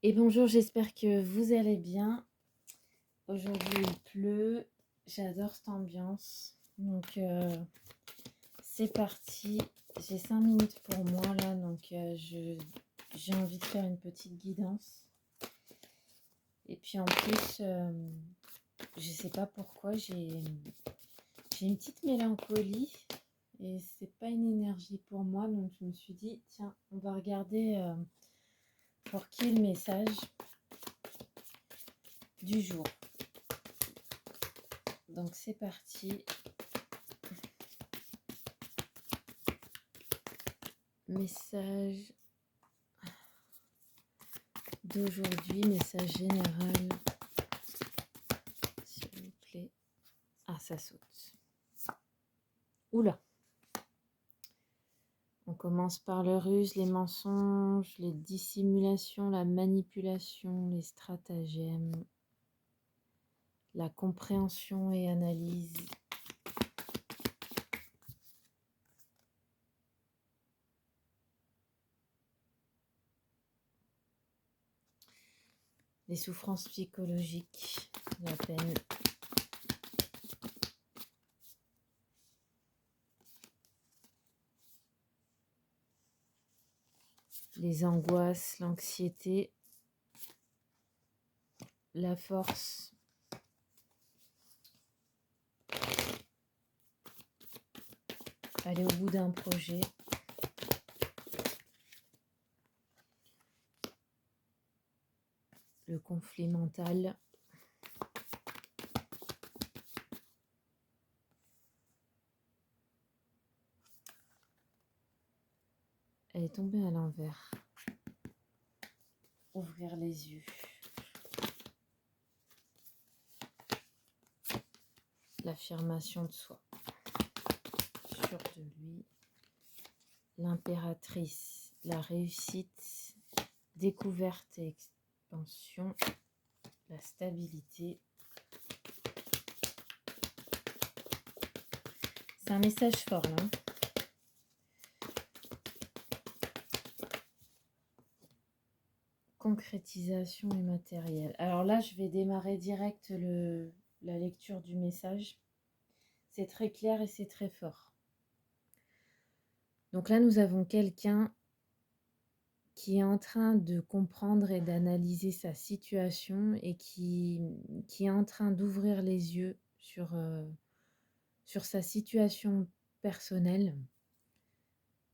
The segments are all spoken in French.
Et bonjour, j'espère que vous allez bien. Aujourd'hui, il pleut. J'adore cette ambiance. Donc, c'est parti. J'ai 5 minutes pour moi là. Donc, j'ai envie de faire une petite guidance. Et puis en plus, je sais pas pourquoi, j'ai une petite mélancolie. Et c'est pas une énergie pour moi. Donc, je me suis dit, tiens, on va regarder pour qui est le message du jour. Donc c'est parti. Message d'aujourd'hui, message général. S'il vous plaît. Ah, ça saute. Oula. On commence par le ruse, les mensonges, les dissimulations, la manipulation, les stratagèmes, la compréhension et analyse. Les souffrances psychologiques, la peine. Les angoisses, l'anxiété, la force, aller au bout d'un projet, le conflit mental, elle est tombée à l'envers, ouvrir les yeux, l'affirmation de soi, sûr de lui, l'impératrice, la réussite, découverte et expansion, la stabilité. C'est un message fort là. Concrétisation immatérielle. Alors là, je vais démarrer direct la lecture du message. C'est très clair et c'est très fort. Donc là, nous avons quelqu'un qui est en train de comprendre et d'analyser sa situation et qui est en train d'ouvrir les yeux sur sa situation personnelle.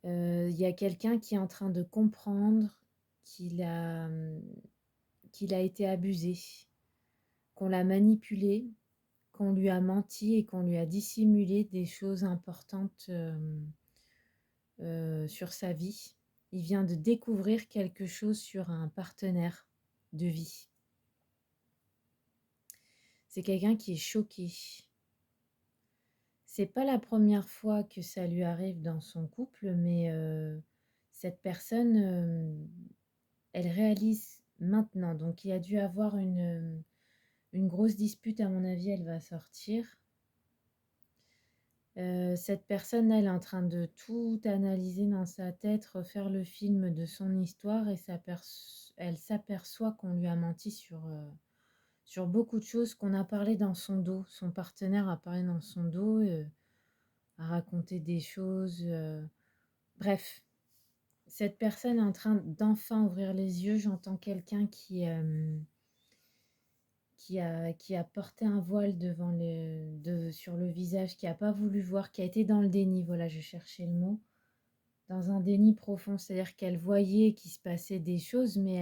Il y a quelqu'un qui est en train de comprendre qu'il a été abusé, qu'on l'a manipulé, qu'on lui a menti et qu'on lui a dissimulé des choses importantes sur sa vie. Il vient de découvrir quelque chose sur un partenaire de vie. C'est quelqu'un qui est choqué. C'est pas la première fois que ça lui arrive dans son couple, mais cette personne, elle réalise maintenant. Donc il y a dû avoir une grosse dispute, à mon avis, elle va sortir. Cette personne, elle est en train de tout analyser dans sa tête, refaire le film de son histoire et elle s'aperçoit qu'on lui a menti sur beaucoup de choses, qu'on a parlé dans son dos. Son partenaire a parlé dans son dos, a raconté des choses. Bref, cette personne est en train d'enfin ouvrir les yeux. J'entends quelqu'un qui a porté un voile sur le visage, qui n'a pas voulu voir, qui a été dans le déni. Voilà, je cherchais le mot. Dans un déni profond, c'est-à-dire qu'elle voyait qu'il se passait des choses, mais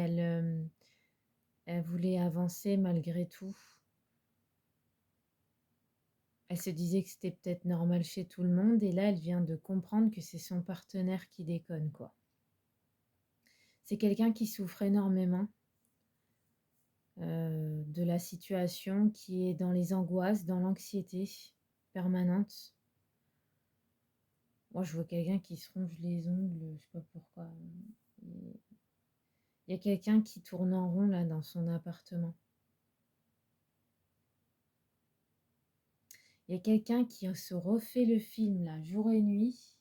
elle voulait avancer malgré tout. Elle se disait que c'était peut-être normal chez tout le monde, et là, elle vient de comprendre que c'est son partenaire qui déconne, quoi. C'est quelqu'un qui souffre énormément de la situation, qui est dans les angoisses, dans l'anxiété permanente. Moi, je vois quelqu'un qui se ronge les ongles, je sais pas pourquoi. Il y a quelqu'un qui tourne en rond là dans son appartement. Il y a quelqu'un qui se refait le film là, jour et nuit,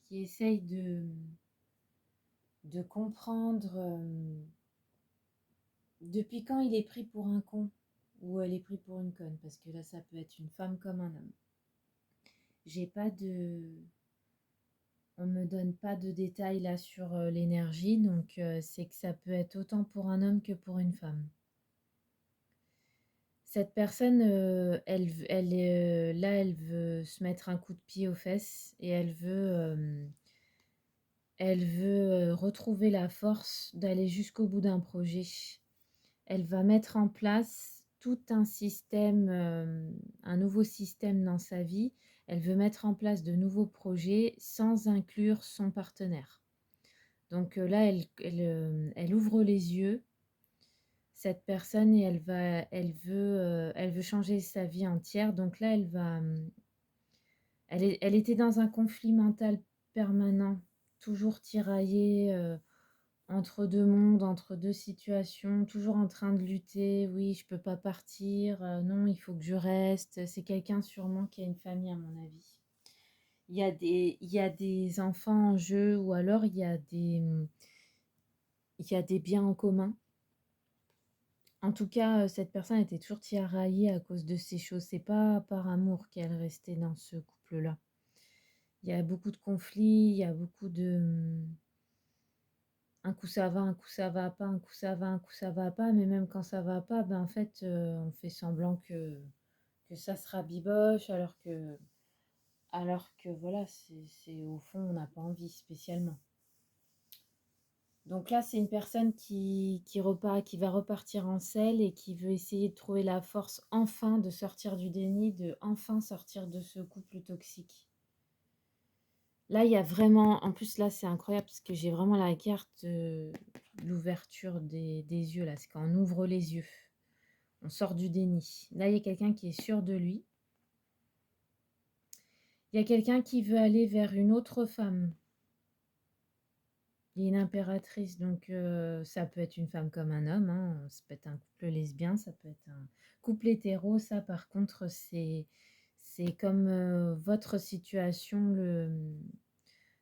qui essaye de comprendre Depuis quand il est pris pour un con ou elle est prise pour une conne? Parce que là, ça peut être une femme comme un homme. J'ai pas de... On me donne pas de détails là sur l'énergie, donc c'est que ça peut être autant pour un homme que pour une femme. Cette personne, là, elle veut se mettre un coup de pied aux fesses et elle veut retrouver la force d'aller jusqu'au bout d'un projet. Elle va mettre en place tout un système, un nouveau système dans sa vie. Elle veut mettre en place de nouveaux projets sans inclure son partenaire. Donc là, elle ouvre les yeux, cette personne, et elle veut changer sa vie entière. Donc là, elle était dans un conflit mental permanent, toujours tiraillée entre deux mondes, entre deux situations, toujours en train de lutter. Oui, je peux pas partir. Non, il faut que je reste. C'est quelqu'un sûrement qui a une famille, à mon avis. Il y a des enfants en jeu, ou alors il y a des biens en commun. En tout cas, cette personne était toujours tiraillée à cause de ces choses. C'est pas par amour qu'elle restait dans ce couple-là. Il y a beaucoup de conflits, il y a beaucoup de... Un coup ça va, un coup ça va pas, un coup ça va, un coup ça va pas. Mais même quand ça va pas, ben en fait, on fait semblant que ça se rabiboche, alors que voilà, c'est au fond, on n'a pas envie spécialement. Donc là, c'est une personne qui va repartir en selle et qui veut essayer de trouver la force enfin de sortir du déni, de enfin sortir de ce couple toxique. Là, il y a vraiment... En plus, là, c'est incroyable parce que j'ai vraiment la carte l'ouverture des yeux. Là, c'est quand on ouvre les yeux. On sort du déni. Là, il y a quelqu'un qui est sûr de lui. Il y a quelqu'un qui veut aller vers une autre femme. Il y a une impératrice, donc ça peut être une femme comme un homme, hein. Ça peut être un couple lesbien, ça peut être un couple hétéro. Ça, par contre, c'est comme votre situation,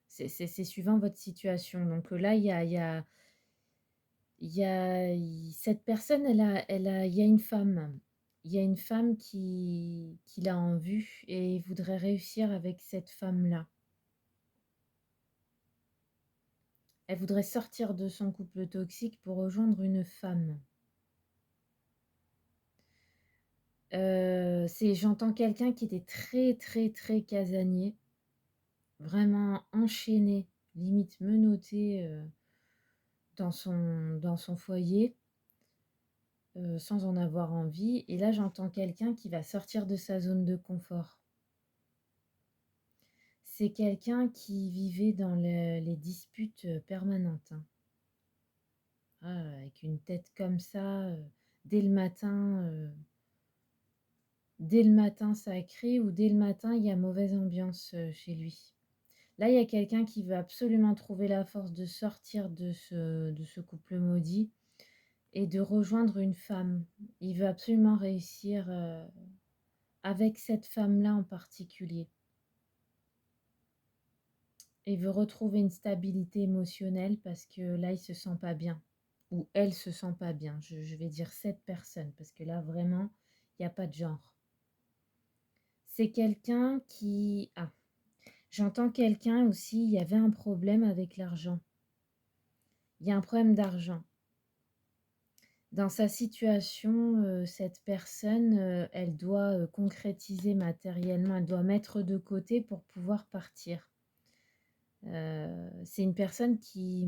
c'est suivant votre situation. Donc là, cette personne, il y a une femme. Il y a une femme qui l'a en vue et il voudrait réussir avec cette femme-là. Elle voudrait sortir de son couple toxique pour rejoindre une femme. J'entends quelqu'un qui était très, très, très casanier, vraiment enchaîné, limite menotté dans son foyer, sans en avoir envie. Et là, j'entends quelqu'un qui va sortir de sa zone de confort. C'est quelqu'un qui vivait dans les disputes permanentes, hein. Ah, avec une tête comme ça, dès le matin... Dès le matin, ça crie, ou dès le matin, il y a mauvaise ambiance chez lui. Là, il y a quelqu'un qui veut absolument trouver la force de sortir de ce couple maudit et de rejoindre une femme. Il veut absolument réussir avec cette femme-là en particulier. Il veut retrouver une stabilité émotionnelle parce que là, il se sent pas bien. Ou elle se sent pas bien. Je vais dire cette personne parce que là, vraiment, il n'y a pas de genre. C'est quelqu'un qui... Ah, j'entends quelqu'un aussi, il y avait un problème avec l'argent. Il y a un problème d'argent. Dans sa situation, cette personne, elle doit concrétiser matériellement, elle doit mettre de côté pour pouvoir partir. C'est une personne qui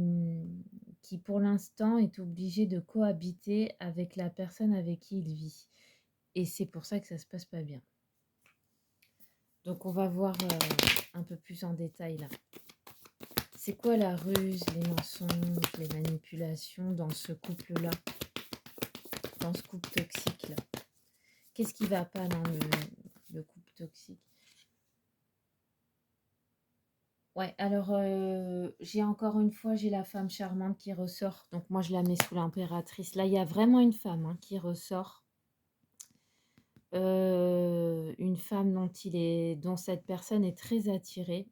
pour l'instant est obligée de cohabiter avec la personne avec qui il vit. Et c'est pour ça que ça se passe pas bien. Donc on va voir un peu plus en détail là. C'est quoi la ruse, les mensonges, les manipulations dans ce couple-là? Dans ce couple toxique-là? Qu'est-ce qui va pas dans le couple toxique? Ouais, alors j'ai encore une fois, j'ai la femme charmante qui ressort. Donc moi, je la mets sous l'impératrice. Là, il y a vraiment une femme hein, qui ressort. Une femme dont cette personne est très attirée.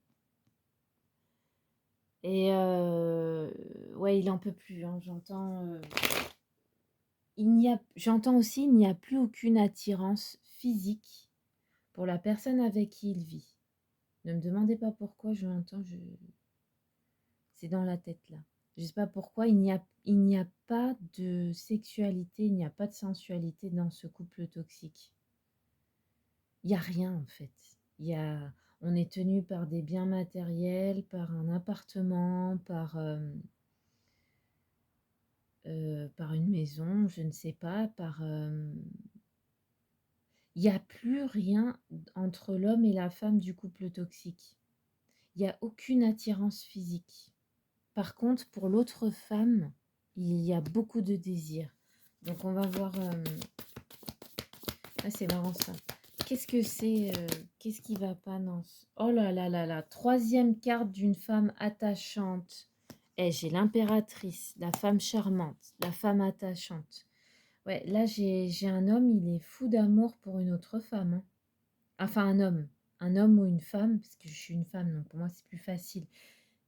Et ouais, il en peut plus, hein, j'entends... j'entends aussi, il n'y a plus aucune attirance physique pour la personne avec qui il vit. Ne me demandez pas pourquoi je l'entends, c'est dans la tête là. Je ne sais pas pourquoi, il n'y a pas de sexualité, il n'y a pas de sensualité dans ce couple toxique. Il n'y a rien en fait. On est tenu par des biens matériels, par un appartement, par une maison, je ne sais pas, il n'y a plus rien entre l'homme et la femme du couple toxique. Il n'y a aucune attirance physique. Par contre, pour l'autre femme, il y a beaucoup de désir. Donc on va voir... Ah, c'est marrant ça. Qu'est-ce que c'est Qu'est-ce qui va pas dans Oh là là là là. Troisième carte d'une femme attachante. Eh, j'ai l'impératrice, la femme charmante, la femme attachante. Ouais, là j'ai un homme, il est fou d'amour pour une autre femme, hein. Enfin un homme. Un homme ou une femme, parce que je suis une femme, donc pour moi c'est plus facile.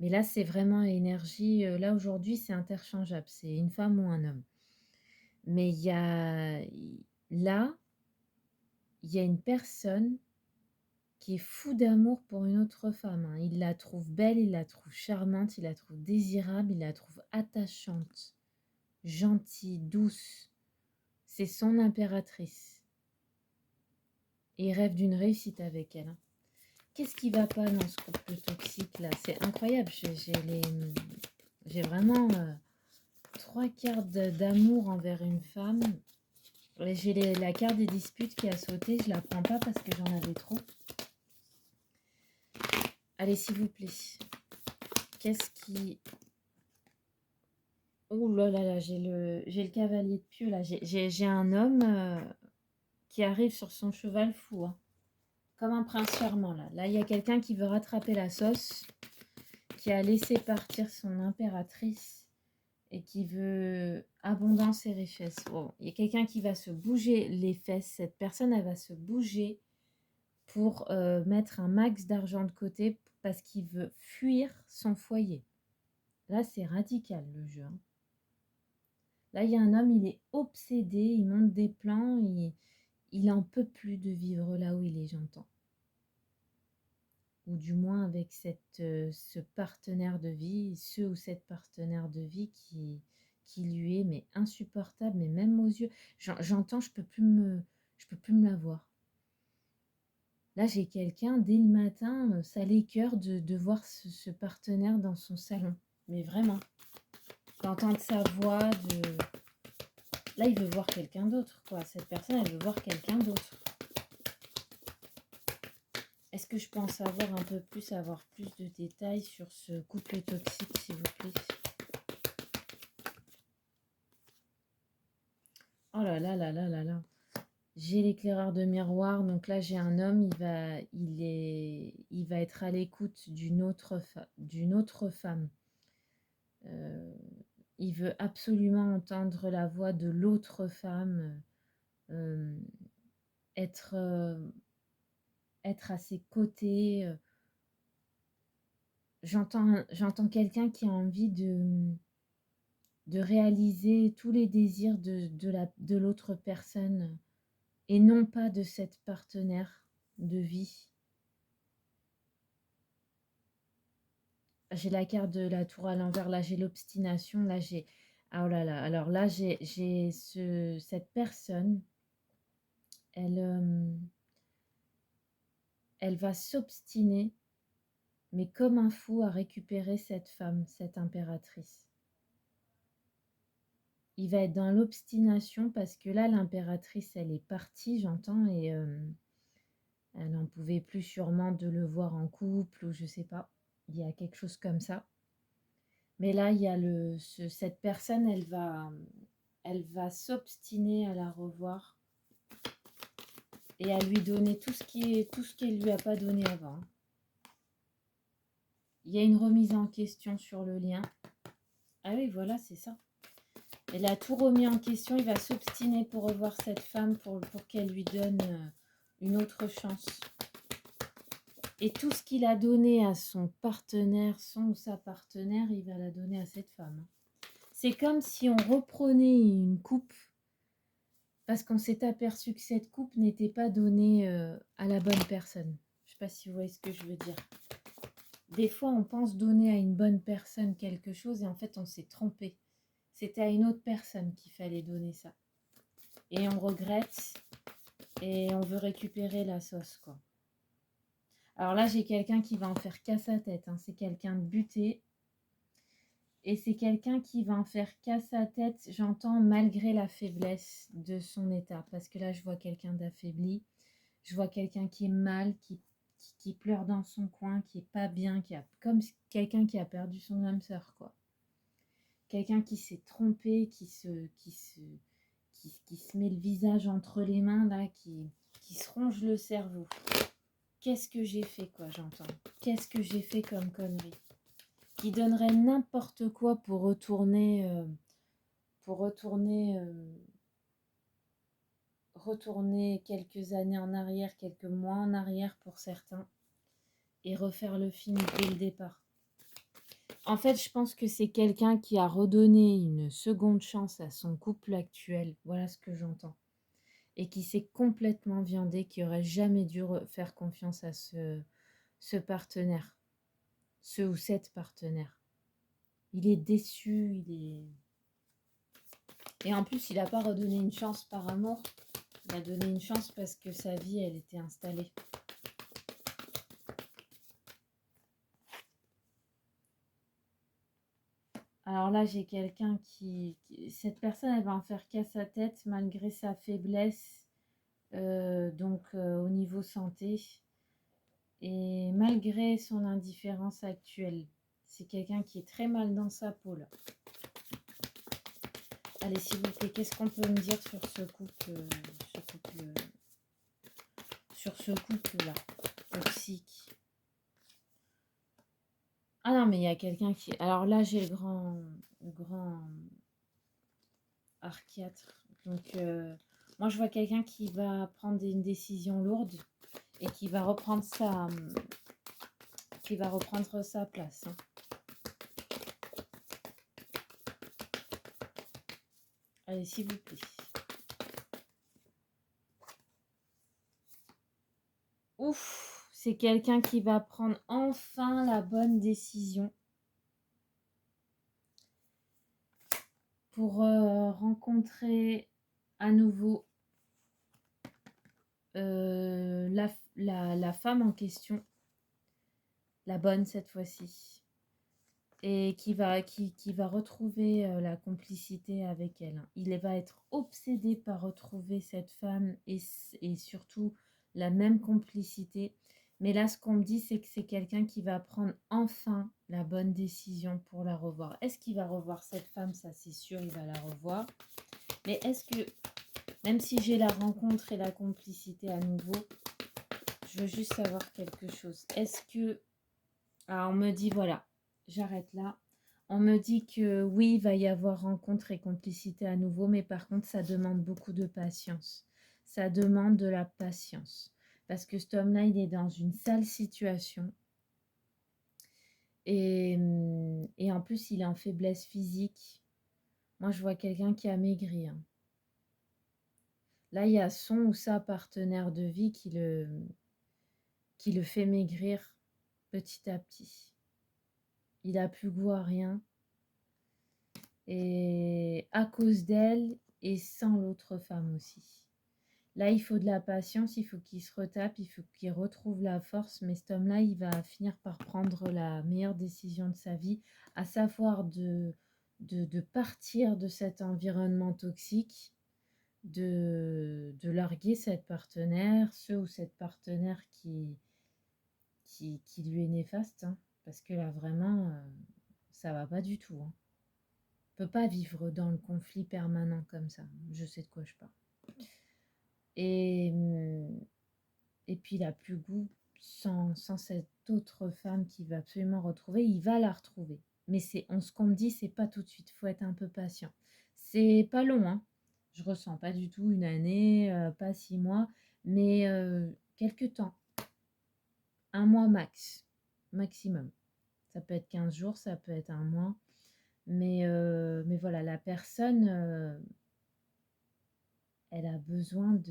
Mais là c'est vraiment énergie. Là aujourd'hui c'est interchangeable. C'est une femme ou un homme. Mais là, il y a une personne qui est fou d'amour pour une autre femme, hein. Il la trouve belle, il la trouve charmante, il la trouve désirable, il la trouve attachante, gentille, douce. C'est son impératrice. Et il rêve d'une réussite avec elle, hein. Qu'est-ce qui va pas dans ce couple toxique là? C'est incroyable. J'ai vraiment 3 cartes d'amour envers une femme. J'ai la carte des disputes qui a sauté. Je la prends pas parce que j'en avais trop. Allez, s'il vous plaît. Qu'est-ce qui... Oh là là là, j'ai le cavalier de pieux là. J'ai un homme qui arrive sur son cheval fou, hein. Comme un prince charmant là. Là, il y a quelqu'un qui veut rattraper la sauce, qui a laissé partir son impératrice et qui veut abondance et richesse. Bon, il y a quelqu'un qui va se bouger les fesses. Cette personne, elle va se bouger pour mettre un max d'argent de côté parce qu'il veut fuir son foyer. Là, c'est radical le jeu, hein. Là, il y a un homme, il est obsédé, il monte des plans, il en peut plus de vivre là où il est, j'entends. Ou du moins avec ce partenaire de vie, ce ou cette partenaire de vie qui lui est mais insupportable, mais même aux yeux. J'entends, je peux plus me la voir. Là, j'ai quelqu'un, dès le matin, ça l'écœure de voir ce partenaire dans son salon. Mais vraiment. D'entendre sa voix, Là, il veut voir quelqu'un d'autre, quoi. Cette personne, elle veut voir quelqu'un d'autre. Est-ce que je peux en savoir un peu plus, avoir plus de détails sur ce couple toxique, s'il vous plaît? Oh là là là là là là. J'ai l'éclaireur de miroir, donc là j'ai un homme, il va être à l'écoute d'une autre femme. Il veut absolument entendre la voix de l'autre femme, euh, être, être à ses côtés. J'entends quelqu'un qui a envie de réaliser tous les désirs de l'autre personne et non pas de cette partenaire de vie. J'ai la carte de la tour à l'envers, là j'ai l'obstination, là j'ai... Ah oh là là, alors là j'ai cette personne, elle va s'obstiner, mais comme un fou à récupérer cette femme, cette impératrice. Il va être dans l'obstination parce que là l'impératrice elle est partie, j'entends, et elle n'en pouvait plus sûrement de le voir en couple ou je sais pas, il y a quelque chose comme ça. Mais là, il y a cette personne, elle va s'obstiner à la revoir et à lui donner tout ce qu'elle lui a pas donné avant. Il y a une remise en question sur le lien. Ah oui, voilà, c'est ça. Elle a tout remis en question. Il va s'obstiner pour revoir cette femme pour qu'elle lui donne une autre chance. Et tout ce qu'il a donné à son partenaire, son ou sa partenaire, il va la donner à cette femme. C'est comme si on reprenait une coupe Parce qu'on s'est aperçu que cette coupe n'était pas donnée à la bonne personne. Je ne sais pas si vous voyez ce que je veux dire. Des fois, on pense donner à une bonne personne quelque chose et en fait, on s'est trompé. C'était à une autre personne qu'il fallait donner ça. Et on regrette et on veut récupérer la sauce, quoi. Alors là, j'ai quelqu'un qui va en faire qu'à sa tête. Hein. C'est quelqu'un de buté. Et c'est quelqu'un qui va en faire qu'à sa tête, j'entends, malgré la faiblesse de son état. Parce que là, je vois quelqu'un d'affaibli. Je vois quelqu'un qui est mal, qui pleure dans son coin, qui est pas bien, comme quelqu'un qui a perdu son âme sœur, quoi. Quelqu'un qui s'est trompé, qui se met le visage entre les mains, là, qui se ronge le cerveau. Qu'est-ce que j'ai fait, quoi, j'entends. Qu'est-ce que j'ai fait comme connerie? Qui donnerait n'importe quoi pour retourner, retourner quelques années en arrière, quelques mois en arrière pour certains, et refaire le film dès le départ. En fait, je pense que c'est quelqu'un qui a redonné une seconde chance à son couple actuel. Voilà ce que j'entends. Et qui s'est complètement viandé, qui aurait jamais dû faire confiance à ce partenaire. Ce ou cette partenaire. Il est déçu, Et en plus, il n'a pas redonné une chance par amour. Il a donné une chance parce que sa vie, elle était installée. Alors là, j'ai quelqu'un Cette personne, elle va en faire qu'à sa tête malgré sa faiblesse, au niveau santé, et malgré son indifférence actuelle. C'est quelqu'un qui est très mal dans sa peau, là. Allez, s'il vous plaît, qu'est-ce qu'on peut me dire sur ce couple-là, toxique? Ah non, mais il y a quelqu'un qui... Alors là, j'ai le grand archiatre. Donc, moi, je vois quelqu'un qui va prendre une décision lourde et qui va reprendre sa place. Hein. Allez, s'il vous plaît. Ouf, c'est quelqu'un qui va prendre enfin la bonne décision pour rencontrer à nouveau la femme en question, la bonne cette fois-ci, et qui va retrouver la complicité avec elle. Il va être obsédé par retrouver cette femme et surtout la même complicité. Mais là, ce qu'on me dit, c'est que c'est quelqu'un qui va prendre enfin la bonne décision pour la revoir. Est-ce qu'il va revoir cette femme? Ça, c'est sûr, il va la revoir. Mais est-ce que, même si j'ai la rencontre et la complicité à nouveau, je veux juste savoir quelque chose. Est-ce que... Ah, on me dit, voilà, j'arrête là. On me dit que oui, il va y avoir rencontre et complicité à nouveau, mais par contre, ça demande beaucoup de patience. Ça demande de la patience. Parce que cet homme-là, il est dans une sale situation. Et en plus, il est en faiblesse physique. Moi, je vois quelqu'un qui a maigri. Hein. Là, il y a son ou sa partenaire de vie qui le fait maigrir petit à petit. Il n'a plus goût à rien. Et à cause d'elle et sans l'autre femme aussi. Là, il faut de la patience, il faut qu'il se retape, il faut qu'il retrouve la force, mais cet homme-là, il va finir par prendre la meilleure décision de sa vie, à savoir de partir de cet environnement toxique, de larguer cette partenaire, ce ou cette partenaire qui lui est néfaste, hein, parce que là, vraiment, ça va pas du tout. Hein. Peut pas vivre dans le conflit permanent comme ça. Je sais de quoi je parle. Et, et puis il a plus goût sans cette autre femme qu'il va absolument retrouver. Il va la retrouver. Mais ce qu'on me dit, c'est pas tout de suite. Faut être un peu patient. C'est pas long, hein. Je ressens pas du tout une année, pas 6 mois, mais quelques temps. 1 mois max, maximum. Ça peut être 15 jours, ça peut être 1 mois. Mais voilà, la personne, elle a besoin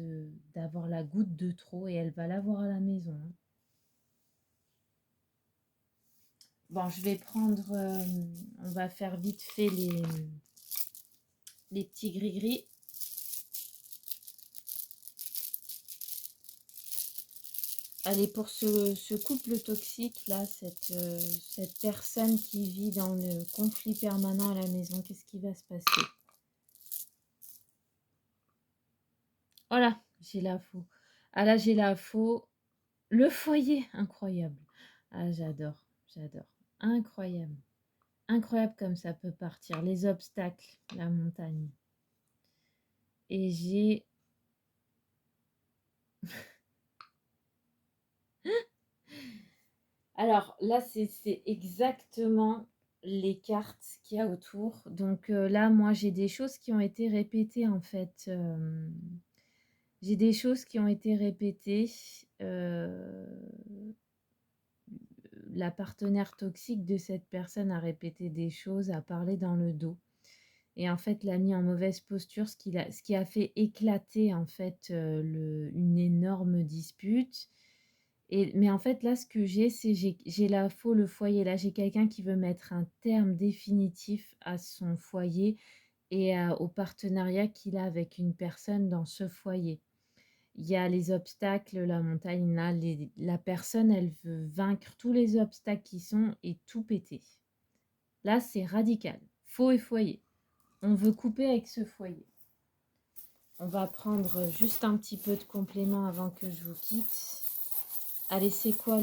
d'avoir la goutte de trop et elle va l'avoir à la maison, hein. Bon, je vais prendre, on va faire vite fait les petits gris-gris. Allez, pour ce couple toxique, là, cette personne qui vit dans le conflit permanent à la maison, qu'est-ce qui va se passer? Oh là, j'ai la faux. Ah là, j'ai la faux. Le foyer, incroyable. Ah, j'adore, j'adore. Incroyable. Incroyable comme ça peut partir. Les obstacles, la montagne. Et j'ai... Alors là, c'est exactement les cartes qu'il y a autour. Donc là, moi, j'ai des choses qui ont été répétées en fait. J'ai des choses qui ont été répétées. La partenaire toxique de cette personne a répété des choses, a parlé dans le dos. Et en fait, l'a mis en mauvaise posture, ce qui a fait éclater en fait une énorme dispute. Mais en fait, là, ce que j'ai, c'est j'ai la faux, le foyer. Là, j'ai quelqu'un qui veut mettre un terme définitif à son foyer et au partenariat qu'il a avec une personne dans ce foyer. Il y a les obstacles, la montagne, là, la personne, elle veut vaincre tous les obstacles qui sont et tout péter. Là, c'est radical. Faux et foyer. On veut couper avec ce foyer. On va prendre juste un petit peu de complément avant que je vous quitte. Allez, c'est quoi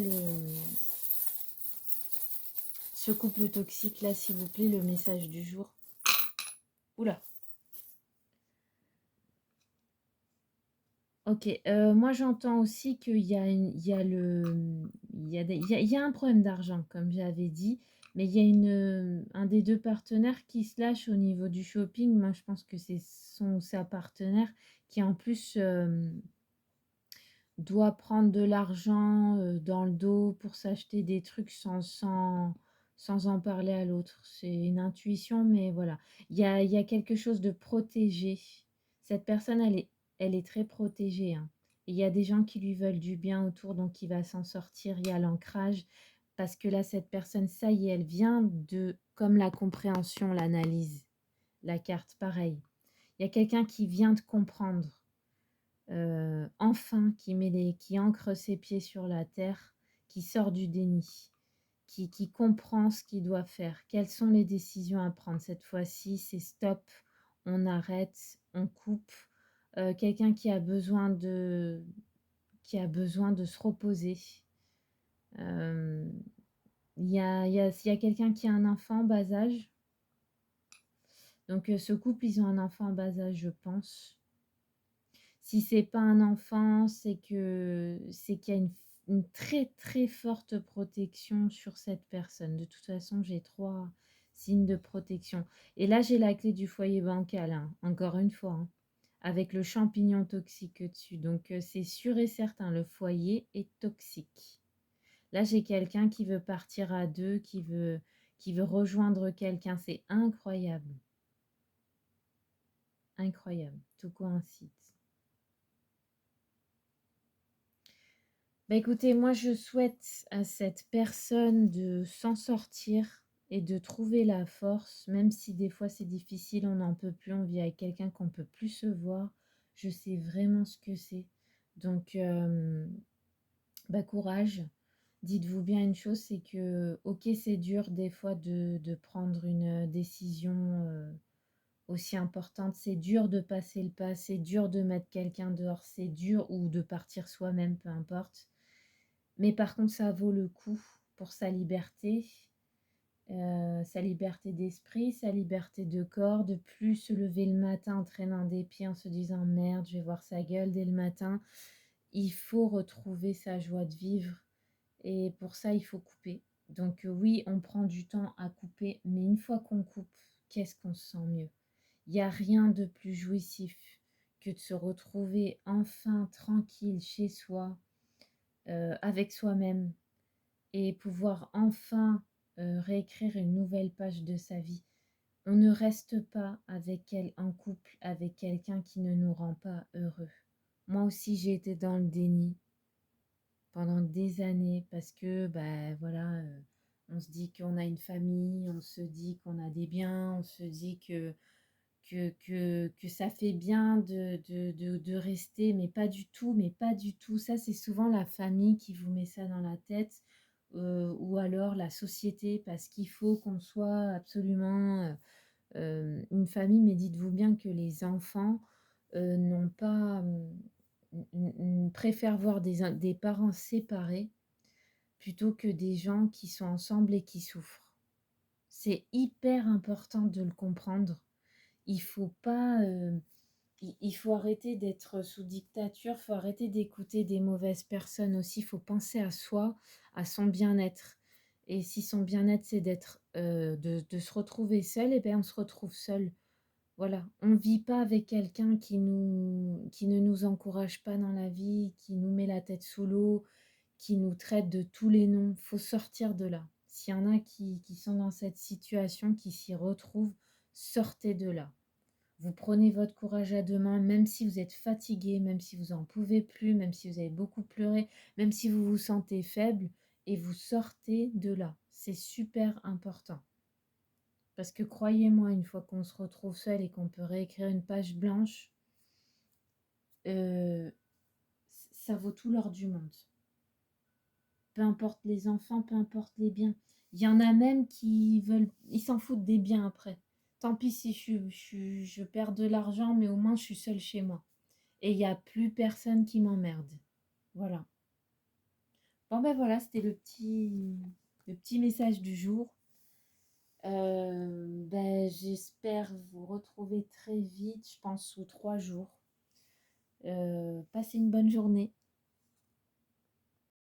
ce couple toxique là, s'il vous plaît, le message du jour? Oula. Ok, moi j'entends aussi qu'il y a, il y a il y a un problème d'argent, comme j'avais dit, mais il y a un des deux partenaires qui se lâche au niveau du shopping. Moi je pense que c'est sa partenaire qui en plus doit prendre de l'argent dans le dos pour s'acheter des trucs sans en parler à l'autre. C'est une intuition, mais voilà. Il y a quelque chose de protégé. Cette personne, elle est très protégée, hein. Et il y a des gens qui lui veulent du bien autour, donc il va s'en sortir. Il y a l'ancrage, parce que là, cette personne, ça y est, elle vient comme la compréhension, l'analyse, la carte, pareil. Il y a quelqu'un qui vient de comprendre enfin, qui ancre ses pieds sur la terre, qui sort du déni, qui comprend ce qu'il doit faire. Quelles sont les décisions à prendre cette fois-ci? C'est stop, on arrête, on coupe. Quelqu'un qui a besoin de se reposer. Il y a quelqu'un qui a un enfant en bas âge. Donc ce couple, ils ont un enfant en bas âge, je pense. Si c'est pas un enfant, c'est qu'il y a une très très forte protection sur cette personne. De toute façon, j'ai 3 signes de protection. Et là, j'ai la clé du foyer bancal, hein, encore une fois, hein, avec le champignon toxique dessus. Donc, c'est sûr et certain, le foyer est toxique. Là, j'ai quelqu'un qui veut partir à deux, qui veut rejoindre quelqu'un. C'est incroyable. Incroyable. Tout coïncide. Bah écoutez, moi je souhaite à cette personne de s'en sortir et de trouver la force, même si des fois c'est difficile, on n'en peut plus, on vit avec quelqu'un qu'on ne peut plus se voir. Je sais vraiment ce que c'est. Donc, bah courage. Dites-vous bien une chose, c'est que, ok, c'est dur des fois de prendre une décision aussi importante. C'est dur de passer le pas, c'est dur de mettre quelqu'un dehors, c'est dur ou de partir soi-même, peu importe. Mais par contre, ça vaut le coup pour sa liberté d'esprit, sa liberté de corps, de plus se lever le matin en traînant des pieds, en se disant merde, je vais voir sa gueule dès le matin. Il faut retrouver sa joie de vivre et pour ça, il faut couper. Donc oui, on prend du temps à couper, mais une fois qu'on coupe, qu'est-ce qu'on se sent mieux? Il n'y a rien de plus jouissif que de se retrouver enfin tranquille chez soi, avec soi-même, et pouvoir enfin réécrire une nouvelle page de sa vie. On ne reste pas en couple avec quelqu'un qui ne nous rend pas heureux. Moi aussi, j'ai été dans le déni pendant des années parce que, bah, voilà, on se dit qu'on a une famille, on se dit qu'on a des biens, on se dit que ça fait bien de rester, mais pas du tout, mais pas du tout. Ça, c'est souvent la famille qui vous met ça dans la tête, ou alors la société, parce qu'il faut qu'on soit absolument une famille, mais dites-vous bien que les enfants n'ont pas, préfèrent voir des parents séparés plutôt que des gens qui sont ensemble et qui souffrent. C'est hyper important de le comprendre. Il faut pas, il faut arrêter d'être sous dictature, il faut arrêter d'écouter des mauvaises personnes aussi, il faut penser à soi, à son bien-être. Et si son bien-être, c'est de se retrouver seul, et bien on se retrouve seul. Voilà, on ne vit pas avec quelqu'un qui ne nous encourage pas dans la vie, qui nous met la tête sous l'eau, qui nous traite de tous les noms. Il faut sortir de là. S'il y en a qui sont dans cette situation, qui s'y retrouvent, sortez de là. Vous prenez votre courage à deux mains, même si vous êtes fatigué, même si vous en pouvez plus, même si vous avez beaucoup pleuré, même si vous vous sentez faible, et vous sortez de là. C'est super important. Parce que croyez-moi, une fois qu'on se retrouve seul et qu'on peut réécrire une page blanche, euh, ça vaut tout l'or du monde. Peu importe les enfants, peu importe les biens. Il y en a même qui veulent, ils s'en foutent des biens après. Tant pis si je perds de l'argent, mais au moins je suis seule chez moi. Et il n'y a plus personne qui m'emmerde. Voilà. Bon ben voilà, c'était le petit message du jour. Ben, j'espère vous retrouver très vite, je pense sous 3 jours. Passez une bonne journée.